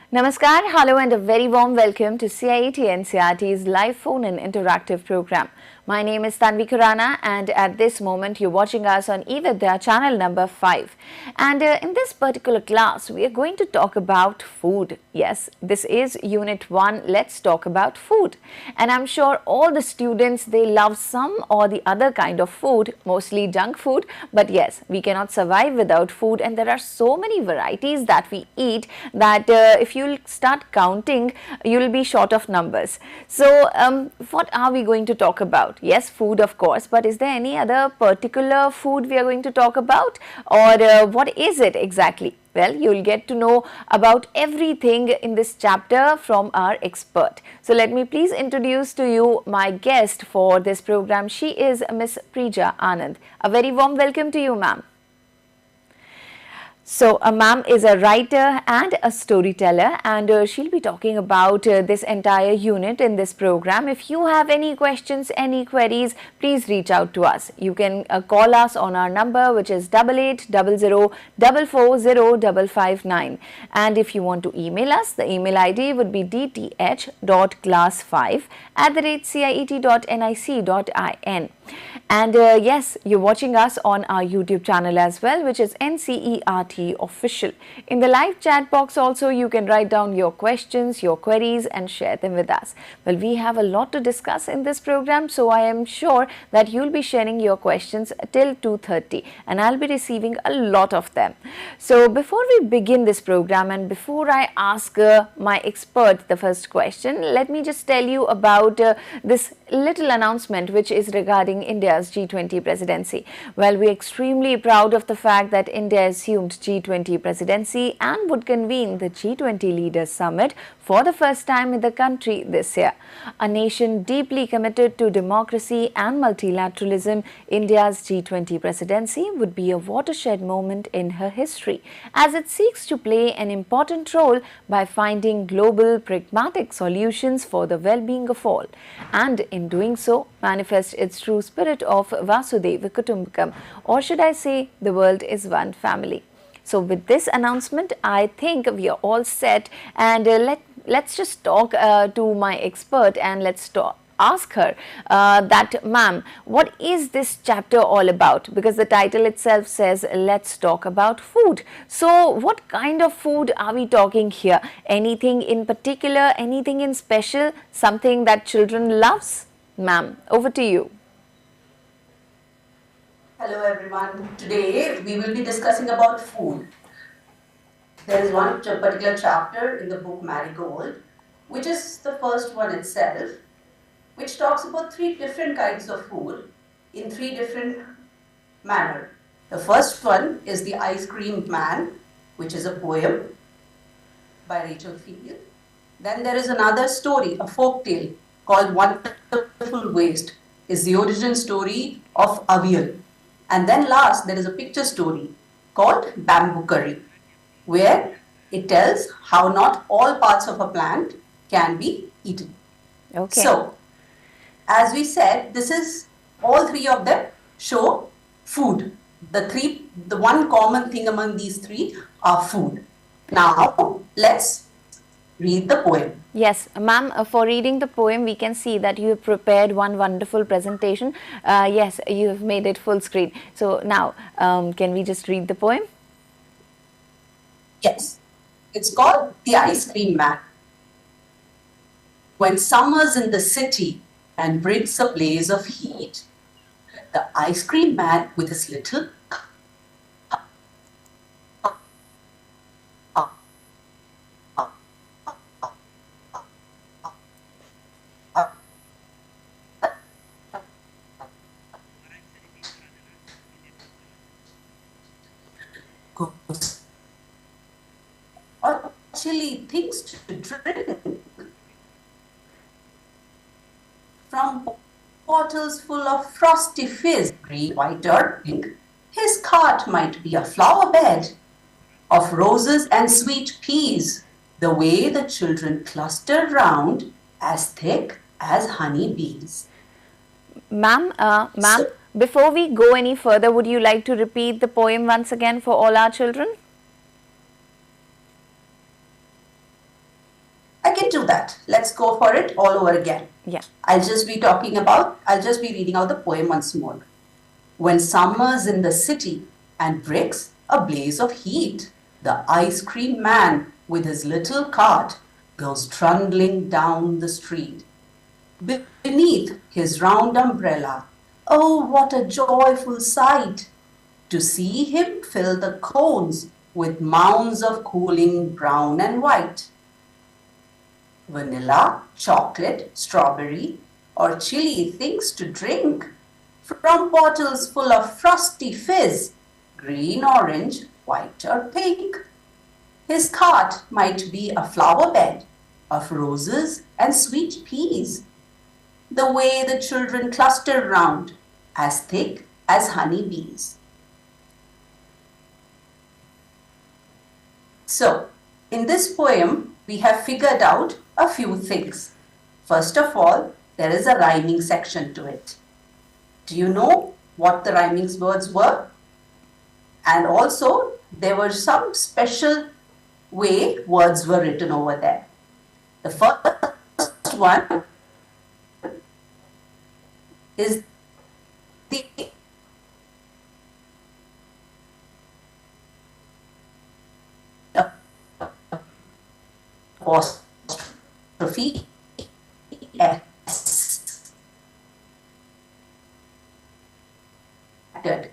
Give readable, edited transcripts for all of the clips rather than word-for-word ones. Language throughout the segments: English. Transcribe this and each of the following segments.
Namaskar, hello and a very warm welcome to CIET NCERT's live phone and interactive program. My name is Tanvi Khurana and at this moment you're watching us on eVidya channel number 5. And in this particular class we are going to talk about food. Yes, this is unit 1, let's talk about food. And I'm sure all the students, they love some or the other kind of food, mostly junk food. But yes, we cannot survive without food and there are so many varieties that we eat that if you'll start counting, you'll be short of numbers. So what are we going to talk about? Yes, food of course, but is there any other particular food we are going to talk about, or what is it exactly? Well, you'll get to know about everything in this chapter from our expert. So let me please introduce to you my guest for this program. She is Miss Prija Anand. A very warm welcome to you, ma'am. So, ma'am is a writer and a storyteller, and she'll be talking about this entire unit in this program. If you have any questions, any queries, please reach out to us. You can call us on our number, which is 8800440559. And if you want to email us, the email ID would be dth.class5@ciet.nic.in. And yes, you're watching us on our YouTube channel as well, which is ncertofficial. In the live chat box also, you can write down your questions, your queries and share them with us. Well, we have a lot to discuss in this program, so I am sure that you'll be sharing your questions till 2:30 and I'll be receiving a lot of them. So before we begin this program and before I ask my expert the first question, let me just tell you about this little announcement which is regarding India's G20 presidency. Well, we're extremely proud of the fact that India assumed G20 presidency and would convene the G20 Leaders Summit for the first time in the country this year. A nation deeply committed to democracy and multilateralism, India's G20 presidency would be a watershed moment in her history as it seeks to play an important role by finding global pragmatic solutions for the well-being of all, and in doing so manifest its true spirit of Vasudhaiva Kutumbakam, or should I say the world is one family. So with this announcement, I think we are all set, and let's just talk to my expert and let's ask her that, ma'am, what is this chapter all about? Because the title itself says, let's talk about food. So what kind of food are we talking here? Anything in particular, anything in special, something that children loves? Ma'am, over to you. Hello everyone. Today we will be discussing about food. There is one particular chapter in the book Marigold, which is the first one itself, which talks about 3 different kinds of food in 3 different manners. The first one is The Ice Cream Man, which is a poem by Rachel Field. Then there is another story, a folk tale called Wonderful Waste, is the origin story of Avial. And then last, there is a picture story called Bamboo Curry, where it tells how not all parts of a plant can be eaten. Okay. So, as we said, this is all 3 of them show food. The one common thing among these 3 are food. Now, let's read the poem. Yes, ma'am, for reading the poem, we can see that you have prepared one wonderful presentation. Yes, you have made it full screen. So now, can we just read the poem? Yes, it's called The Ice Cream Man. When summer's in the city and brings a blaze of heat, the ice cream man with his little goes or chilly things to drink from bottles full of frosty fizz, green, white or pink. His cart might be a flower bed of roses and sweet peas, the way the children clustered round, as thick as honey bees. Ma'am, before we go any further, would you like to repeat the poem once again for all our children? that. Let's go for it all over again. Yeah. I'll just be reading out the poem once more. When summer's in the city and bricks a blaze of heat, the ice cream man with his little cart goes trundling down the street. Beneath his round umbrella, oh, what a joyful sight! To see him fill the cones with mounds of cooling brown and white. Vanilla, chocolate, strawberry, or chili things to drink from bottles full of frosty fizz, green, orange, white, or pink. His cart might be a flower bed of roses and sweet peas. The way the children clustered round, as thick as honey bees. So, in this poem, we have figured out a few things. First of all, there is a rhyming section to it. Do you know what the rhyming words were? And also, there were some special way words were written over there. The first one is the apostrophe S. Good.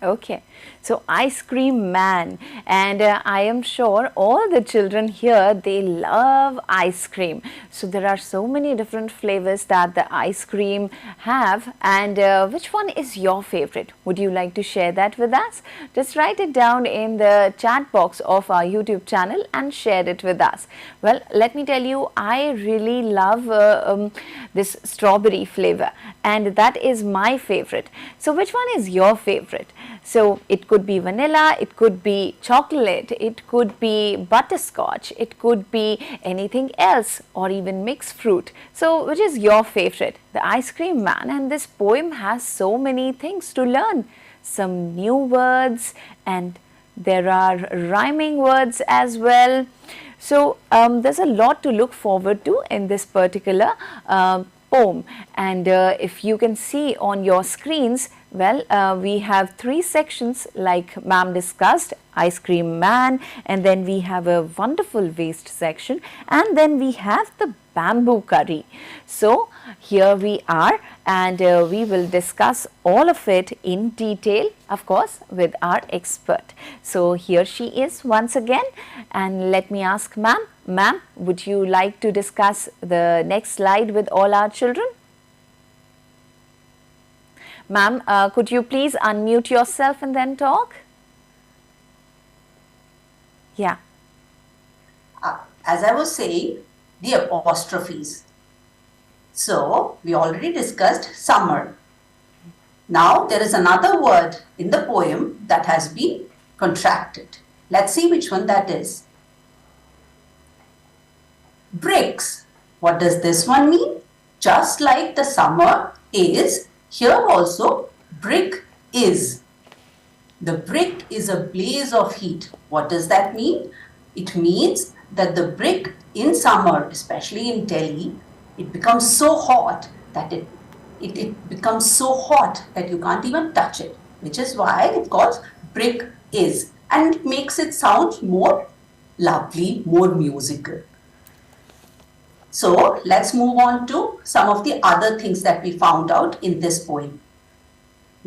Okay, so ice cream man, and I am sure all the children here, they love ice cream. So there are so many different flavors that the ice cream have, and which one is your favorite? Would you like to share that with us? Just write it down in the chat box of our YouTube channel and share it with us. Well, let me tell you, I really love this strawberry flavor, and that is my favorite. So which one is your favorite? So it could be vanilla, it could be chocolate, it could be butterscotch, it could be anything else, or even mixed fruit. So which is your favorite? The ice cream man, and this poem has so many things to learn. Some new words, and there are rhyming words as well. So there's a lot to look forward to in this particular poem, and if you can see on your screens, well, we have three sections like ma'am discussed: ice cream man, and then we have a wonderful waste section, and then we have the bamboo curry. So here we are, and we will discuss all of it in detail, of course, with our expert. So here she is once again, and let me ask ma'am. Ma'am, would you like to discuss the next slide with all our children? Ma'am, could you please unmute yourself and then talk? Yeah. As I was saying, the apostrophes. So, we already discussed summer. Now, there is another word in the poem that has been contracted. Let's see which one that is. Bricks. What does this one mean? Just like the summer is, here also brick is. The brick is a blaze of heat. What does that mean? It means that the brick in summer, especially in Delhi, it becomes so hot that it becomes so hot that you can't even touch it, which is why it's called brick is, and it makes it sound more lovely, more musical. So let's move on to some of the other things that we found out in this poem.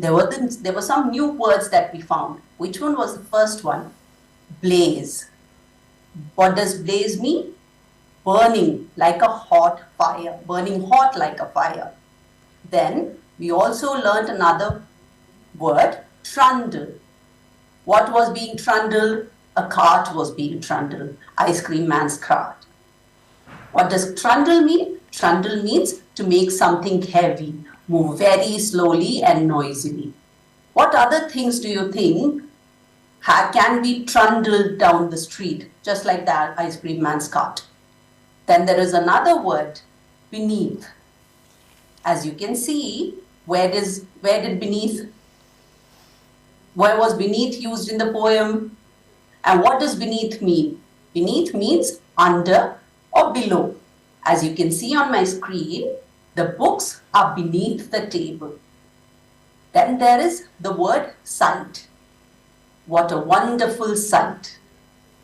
There were some new words that we found. Which one was the first one? Blaze. What does blaze mean? Burning like a hot fire, burning hot like a fire. Then we also learned another word, trundle. What was being trundled? A cart was being trundled, ice cream man's cart. What does trundle mean? Trundle means to make something heavy, move very slowly and noisily. What other things do you think can be trundled down the street, just like that ice cream man's cart? Then there is another word, beneath. As you can see, where was beneath used in the poem? And what does beneath mean? Beneath means under or below. As you can see on my screen, the books are beneath the table. Then there is the word sight. What a wonderful sight.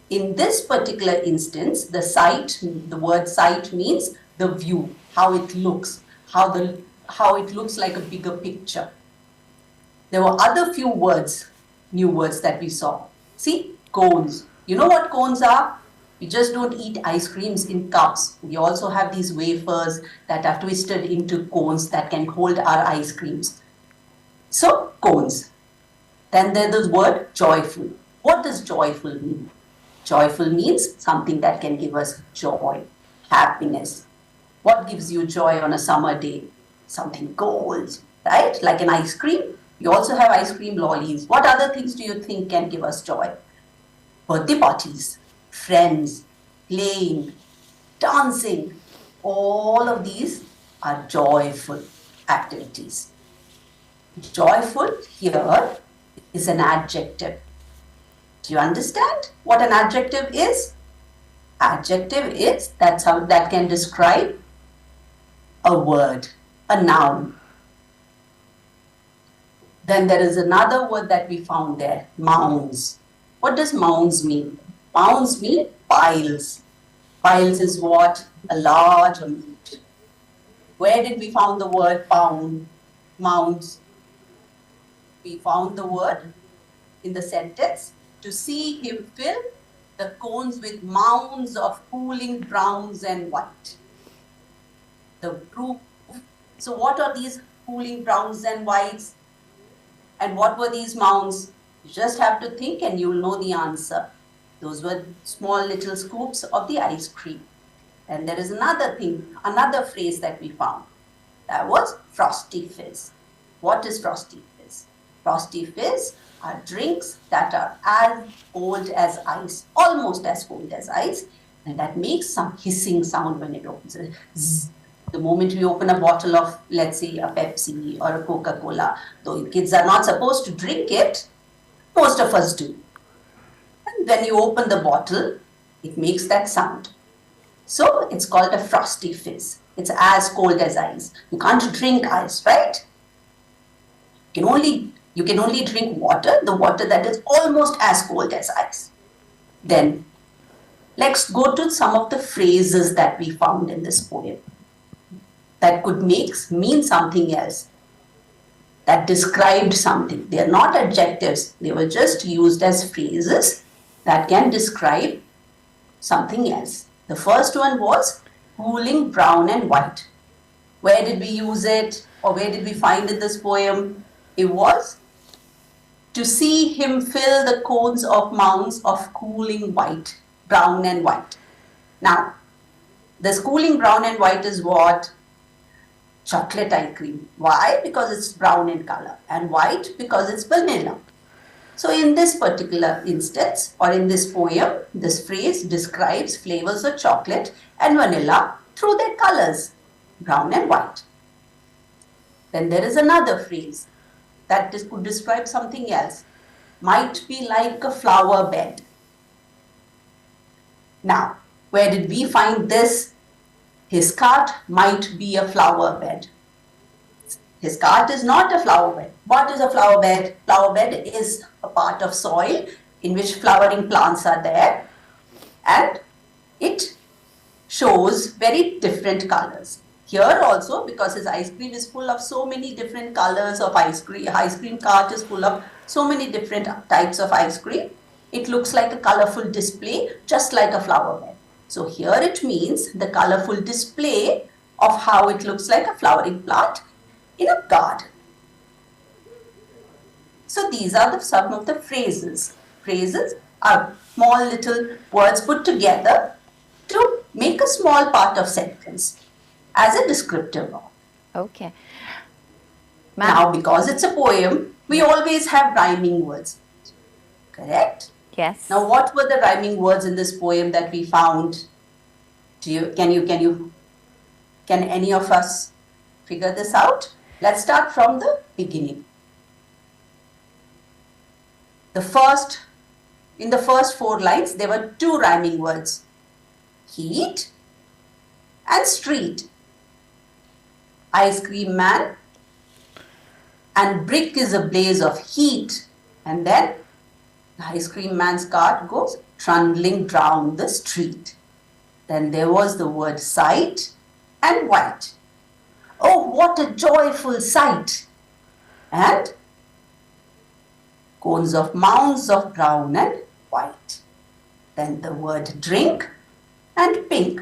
In this particular instance, the word sight means the view, how it looks, how it looks like a bigger picture. There were other few words, new words that we saw. See, cones. You know what cones are? We just don't eat ice creams in cups. We also have these wafers that are twisted into cones that can hold our ice creams. So, cones. Then there's the word joyful. What does joyful mean? Joyful means something that can give us joy, happiness. What gives you joy on a summer day? Something cold, right? Like an ice cream. You also have ice cream lollies. What other things do you think can give us joy? Birthday parties, friends, playing, dancing. All of these are joyful activities. Joyful here is an adjective. Do you understand what an adjective is? Adjective is that can describe a word, a noun. Then there is another word that we found there, mounds. What does mounds mean? Mounds mean piles. Piles is what? A large amount. Where did we found the word pound? Mounds. We found the word in the sentence, to see him fill the cones with mounds of cooling browns and white. The proof. So what are these cooling browns and whites? And what were these mounds? You just have to think and you'll know the answer. Those were small little scoops of the ice cream. And there is another thing, another phrase that we found. That was frosty fizz. What is frosty fizz? Frosty fizz are drinks that are as cold as ice, almost as cold as ice, and that makes some hissing sound when it opens. Zzz. The moment we open a bottle of, let's say, a Pepsi or a Coca-Cola, though kids are not supposed to drink it, most of us do. And when you open the bottle, it makes that sound. So it's called a frosty fizz. It's as cold as ice. You can't drink ice, right? You can only drink water, the water that is almost as cold as ice. Then, let's go to some of the phrases that we found in this poem that could mean something else, that described something. They are not adjectives. They were just used as phrases that can describe something else. The first one was cooling brown and white. Where did we use it, or where did we find in this poem? It was to see him fill the cones of mounds of cooling white, brown and white. Now, this cooling brown and white is what? Chocolate ice cream. Why? Because it's brown in color, and white because it's vanilla. So in this particular instance, or in this poem, this phrase describes flavors of chocolate and vanilla through their colors, brown and white. Then there is another phrase that could describe something else. Might be like a flower bed. Now, where did we find this? His cart might be a flower bed. His cart is not a flower bed. What is a flower bed? Flower bed is a part of soil in which flowering plants are there, and it shows very different colors. Here also, because his ice cream is full of so many different colors of ice cream cart is full of so many different types of ice cream, it looks like a colorful display, just like a flower bed. So here it means the colorful display of how it looks like a flowering plant in a garden. So these are some of the phrases. Phrases are small little words put together to make a small part of sentence. as a descriptive noun. Okay. Now, because it's a poem, we always have rhyming words. Correct? Yes. Now, what were the rhyming words in this poem that we found? Can any of us figure this out? Let's start from the beginning. In the first 4 lines, there were 2 rhyming words: heat and street. Ice cream man and brick is a blaze of heat. And then the ice cream man's cart goes trundling down the street. Then there was the word sight and white. Oh, what a joyful sight! And cones of mounds of brown and white. Then the word drink and pink.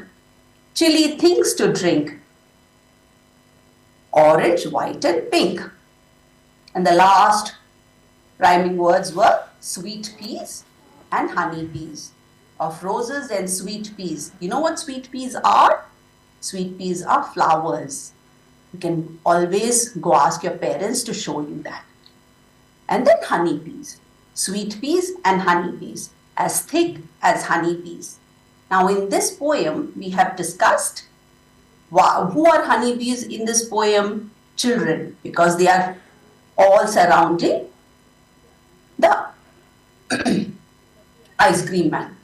Chilly things to drink. Orange, white and pink. And the last rhyming words were sweet peas and honey peas. Of roses and sweet peas. You know what sweet peas are? Sweet peas are flowers. You can always go ask your parents to show you that. And then honey peas. Sweet peas and honey peas, as thick as honey peas. Now in this poem, we have discussed who are honey bees in this poem? Children, because they are all surrounding the ice cream man.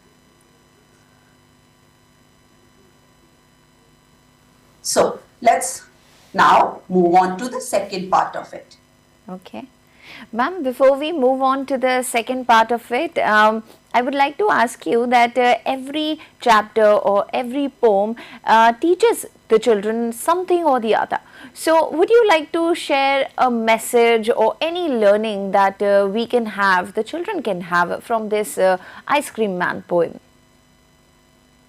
So let's now move on to the second part of it. Okay. Ma'am, before we move on to the second part of it, I would like to ask you that every chapter or every poem teaches the children something or the other. So, would you like to share a message or any learning that the children can have from this Ice Cream Man poem?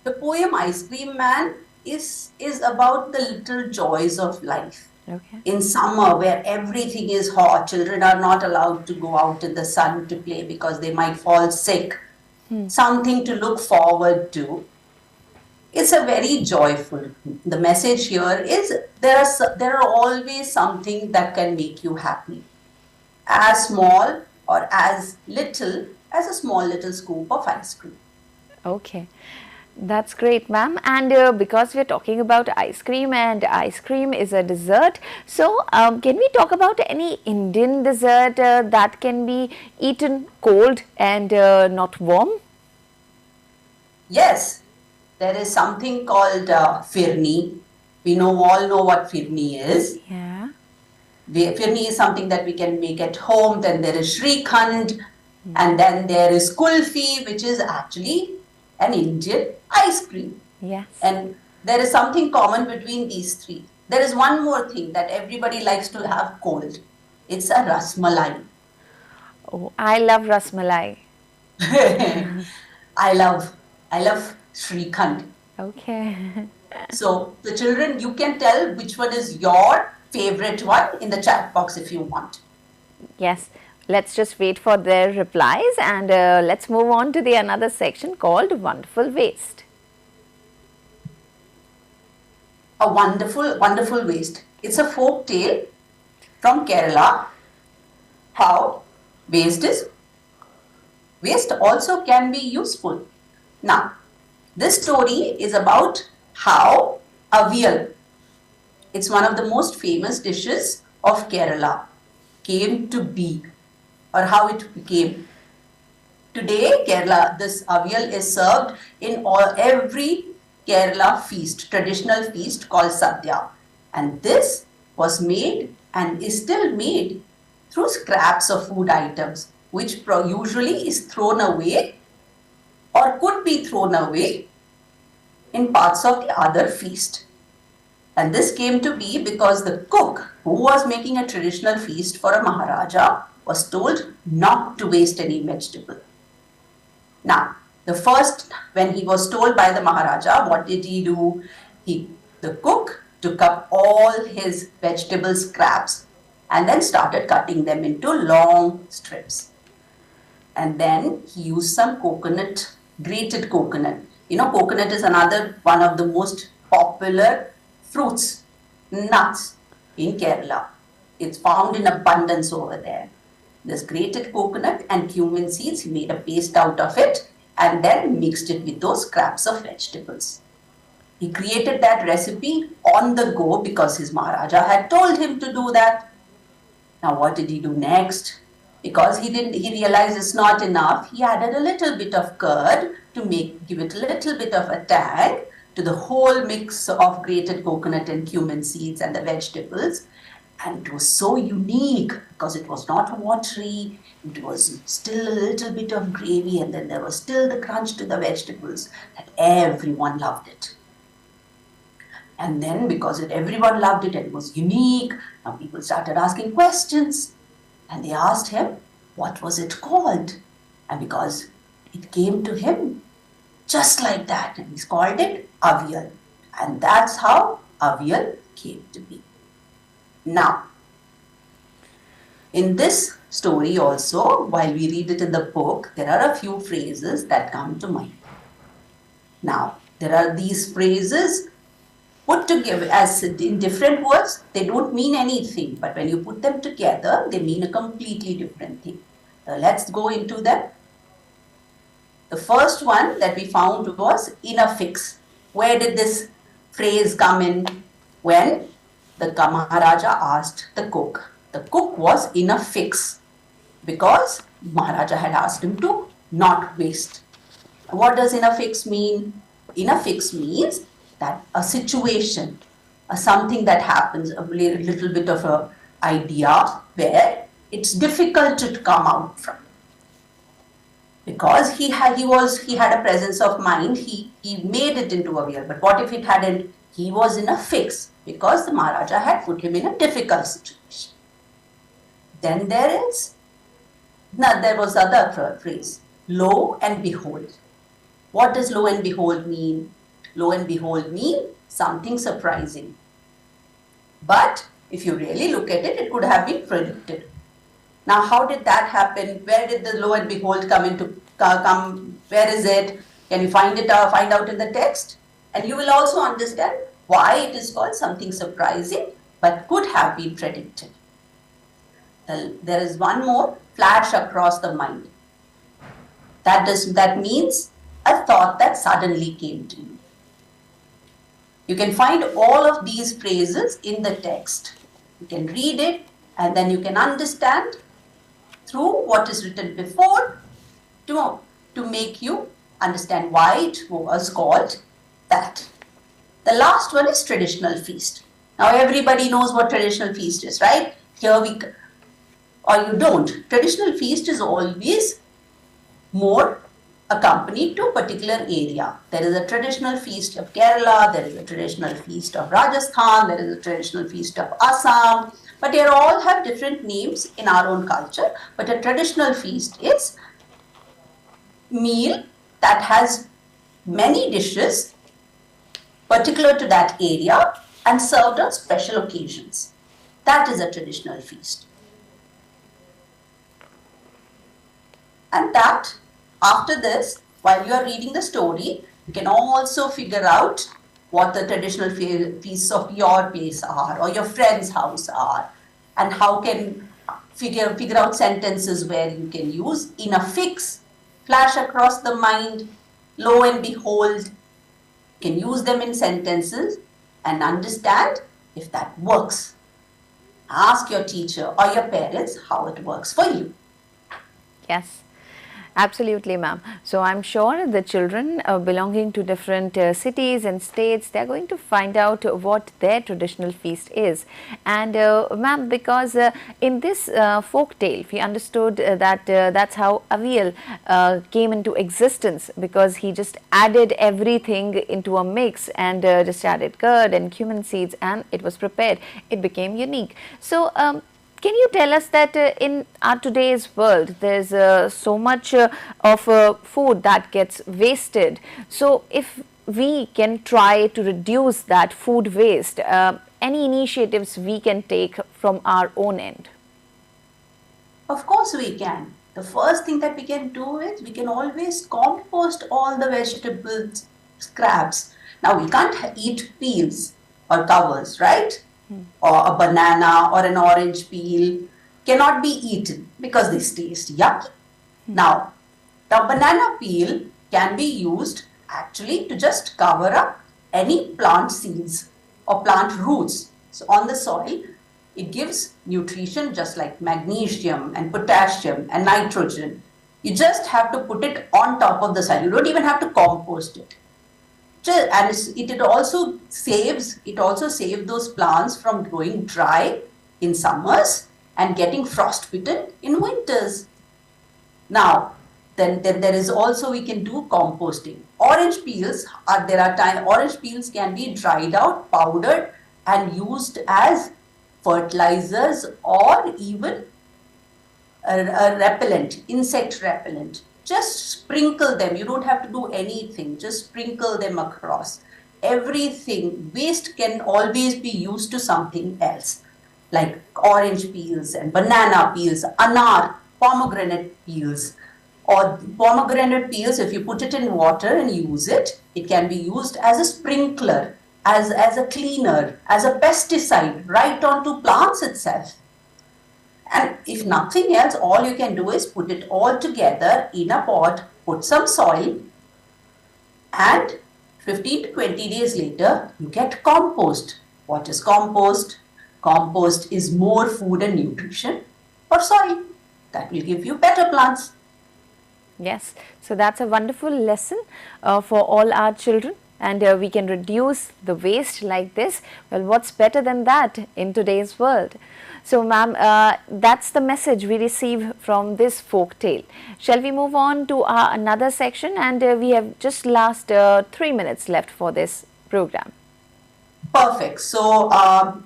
The poem Ice Cream Man is about the little joys of life. Okay. In summer, where everything is hot, children are not allowed to go out in the sun to play because they might fall sick. Something to look forward to. It's a very joyful. The message here is there are always something that can make you happy. As small or as little as a small little scoop of ice cream. Okay. That's great, ma'am. And because we're talking about ice cream and ice cream is a dessert, so can we talk about any Indian dessert that can be eaten cold and not warm? Yes, there is something called firni. We all know what firni is. Yeah. Firni is something that we can make at home. Then there is Shrikhand, and then there is kulfi, which is actually an Indian ice cream. Yes. And there is something common between these 3. There is one more thing that everybody likes to have cold. It's a rasmalai. Oh, I love rasmalai. I love Shrikhand. Okay. So the children, you can tell which one is your favorite one in the chat box if you want. Yes. Let's just wait for their replies and let's move on to the another section called Wonderful Waste. A wonderful waste. It's a folk tale from Kerala. How waste also can be useful. Now, this story is about how avial, it's one of the most famous dishes of Kerala, came to be, or how it became. Today, Kerala, this avial is served in every Kerala feast, traditional feast called Sadhya. And this was made and is still made through scraps of food items, which usually is thrown away or could be thrown away in parts of the other feast. And this came to be because the cook who was making a traditional feast for a Maharaja was told not to waste any vegetable. Now, when he was told by the Maharaja, what did he do? The cook took up all his vegetable scraps and then started cutting them into long strips. And then he used some grated coconut. Coconut is another one of the most popular fruits, nuts in Kerala. It's found in abundance over there. This grated coconut and cumin seeds, he made a paste out of it and then mixed it with those scraps of vegetables. He created that recipe on the go because his Maharaja had told him to do that. Now what did he do next? Because he realized it's not enough, he added a little bit of curd to give it a little bit of a tang to the whole mix of grated coconut and cumin seeds and the vegetables. And it was so unique because it was not watery, it was still a little bit of gravy, and then there was still the crunch to the vegetables, that everyone loved it. And then because everyone loved it and it was unique, now people started asking questions. And they asked him, what was it called? And because it came to him just like that, and he's called it avial. And that's how avial came to be. Now, in this story also, while we read it in the book, there are a few phrases that come to mind. Now, there are these phrases put together as in different words, they don't mean anything, but when you put them together, they mean a completely different thing. Let's go into them. The first one that we found was in a fix. Where did this phrase come in? When the Maharaja asked the cook. The cook was in a fix because Maharaja had asked him to not waste. What does in a fix mean? In a fix means that a situation, something that happens, a little bit of an idea where it's difficult to come out from. Because he had a presence of mind, he made it into a wheel. But what if it hadn't? He was in a fix because the Maharaja had put him in a difficult situation. Then there was other phrase, lo and behold. What does lo and behold mean? Lo and behold mean something surprising. But if you really look at it, it could have been predicted. Now, how did that happen? Where did the lo and behold come? Where is it? Can you find out in the text? And you will also understand why it is called something surprising, but could have been predicted. There is one more, flash across the mind. That means a thought that suddenly came to you. You can find all of these phrases in the text. You can read it and then you can understand through what is written before to make you understand why it was called that. The last one is traditional feast. Now everybody knows what traditional feast is, right? Or you don't. Traditional feast is always more accompanied to a particular area. There is a traditional feast of Kerala, there is a traditional feast of Rajasthan, there is a traditional feast of Assam, but they all have different names in our own culture. But a traditional feast is meal that has many dishes particular to that area and served on special occasions. That is a traditional feast. And that, after this, while you are reading the story, you can also figure out what the traditional feasts of your place are or your friend's house are, and how can figure out sentences where you can use in a fix, flash across the mind, lo and behold. You can use them in sentences and understand if that works. Ask your teacher or your parents how it works for you. Yes. Absolutely, ma'am. So I'm sure the children belonging to different cities and states, they're going to find out what their traditional feast is. And ma'am, because in this folk tale, we understood that that's how avial came into existence, because he just added everything into a mix and just added curd and cumin seeds, and it was prepared. It became unique. So can you tell us that in our today's world, there's so much of food that gets wasted. So if we can try to reduce that food waste, any initiatives we can take from our own end? Of course we can. The first thing that we can do is we can always compost all the vegetable scraps. Now we can't eat peels, or covers, right? Or a banana or an orange peel cannot be eaten because they taste yucky. Now, the banana peel can be used actually to just cover up any plant seeds or plant roots. So on the soil, it gives nutrition just like magnesium and potassium and nitrogen. You just have to put it on top of the soil. You don't even have to compost it. And it also saves those plants from growing dry in summers and getting frostbitten in winters. Now, then there is also, we can do composting. Orange peels orange peels can be dried out, powdered, and used as fertilizers or even a repellent, insect repellent. Just sprinkle them. You don't have to do anything. Just sprinkle them across. Everything, waste can always be used to something else, like orange peels and banana peels, anar, pomegranate peels. Or pomegranate peels, if you put it in water and use it, it can be used as a sprinkler, as a cleaner, as a pesticide, right onto plants itself. And if nothing else, all you can do is put it all together in a pot, put some soil, and 15 to 20 days later, you get compost. What is compost? Compost is more food and nutrition for soil. That will give you better plants. Yes, so that's a wonderful lesson for all our children, and we can reduce the waste like this. Well, what's better than that in today's world? So, ma'am, that's the message we receive from this folk tale. Shall we move on to our another section? And we have just last 3 minutes left for this program. Perfect. So,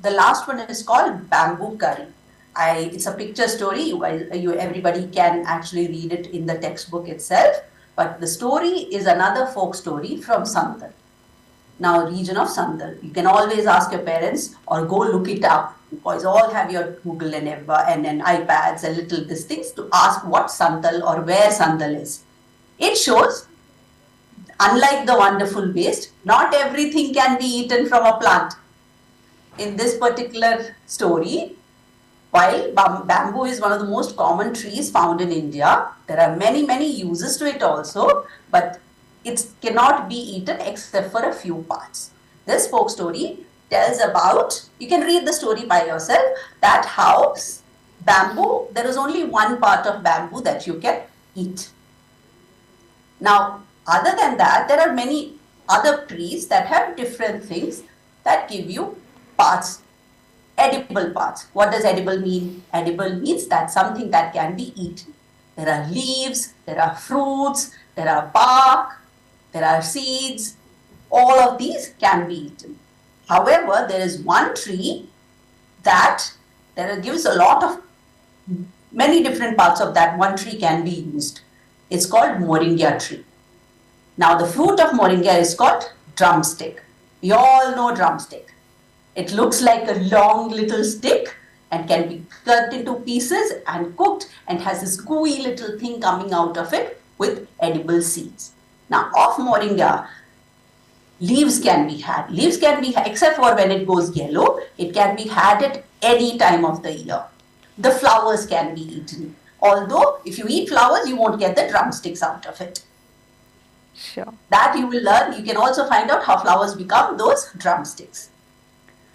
the last one is called Bamboo Curry. It's a picture story. Everybody can actually read it in the textbook itself. But the story is another folk story from Santal. Now, region of Santal. You can always ask your parents or go look it up. You boys all have your Google and iPads and little these things to ask what Santal or where Santal is. It shows, unlike the wonderful waste, not everything can be eaten from a plant. In this particular story, while bamboo is one of the most common trees found in India, there are many uses to it also, but it cannot be eaten except for a few parts. This folk story tells about, you can read the story by yourself, that how bamboo, there is only one part of bamboo that you can eat. Now, other than that, there are many other trees that have different things that give you parts. Edible parts. What does edible mean? Edible means that's something that can be eaten. There are leaves, there are fruits, there are bark, there are seeds. All of these can be eaten. However, there is one tree that gives a lot of many different parts of that one tree can be used. It's called moringa tree. Now, the fruit of moringa is called drumstick. We all know drumstick. It looks like a long little stick and can be cut into pieces and cooked and has this gooey little thing coming out of it with edible seeds. Now, of moringa, leaves can be had. Leaves can be, except for when it goes yellow, it can be had at any time of the year. The flowers can be eaten. Although, if you eat flowers, you won't get the drumsticks out of it. Sure. That you will learn. You can also find out how flowers become those drumsticks.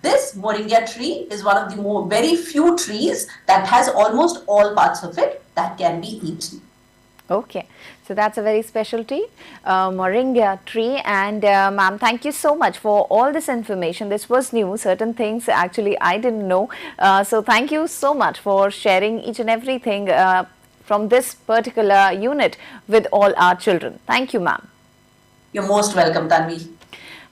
This moringa tree is one of the very few trees that has almost all parts of it that can be eaten. Okay, so that's a very special tree, moringa tree. And ma'am, thank you so much for all this information. This was new. Certain things actually I didn't know. So thank you so much for sharing each and everything from this particular unit with all our children. Thank you, ma'am. You're most welcome, Tanvi.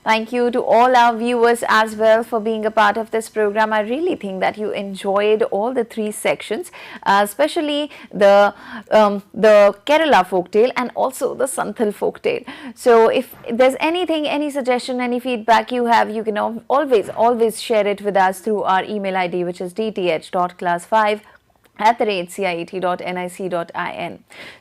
Thank you to all our viewers as well for being a part of this program. I really think that you enjoyed all the 3 sections, especially the Kerala folktale and also the Santhal folktale. So if there's anything, any suggestion, any feedback you have, you can always share it with us through our email ID, which is dth.class5 @ciet.nic.in.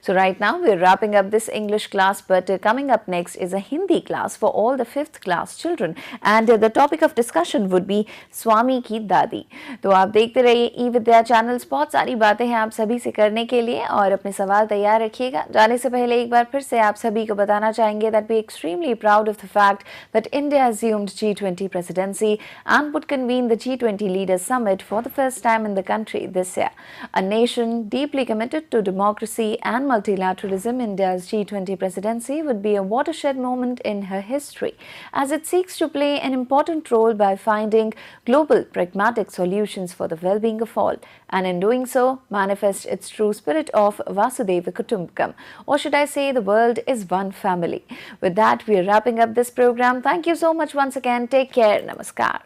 So right now we're wrapping up this English class, but coming up next is a Hindi class for all the 5th class children, and the topic of discussion would be स्वामी की दादी. तो आप देखते रहिए eVidya channels. बहुत सारी बातें हैं आप सभी से करने के लिए और अपने सवाल तैयार रखिएगा. जाने से पहले एक बार फिर से आप सभी को बताना चाहेंगे that we are extremely proud of the fact that India assumed G20 presidency and would convene the G20 Leaders Summit for the first time in the country this year. A nation deeply committed to democracy and multilateralism, India's G20 presidency would be a watershed moment in her history as it seeks to play an important role by finding global pragmatic solutions for the well-being of all, and in doing so manifest its true spirit of Vasudhaiva Kutumbakam, or should I say the world is one family. With that, we are wrapping up this program. Thank you so much once again. Take care. Namaskar.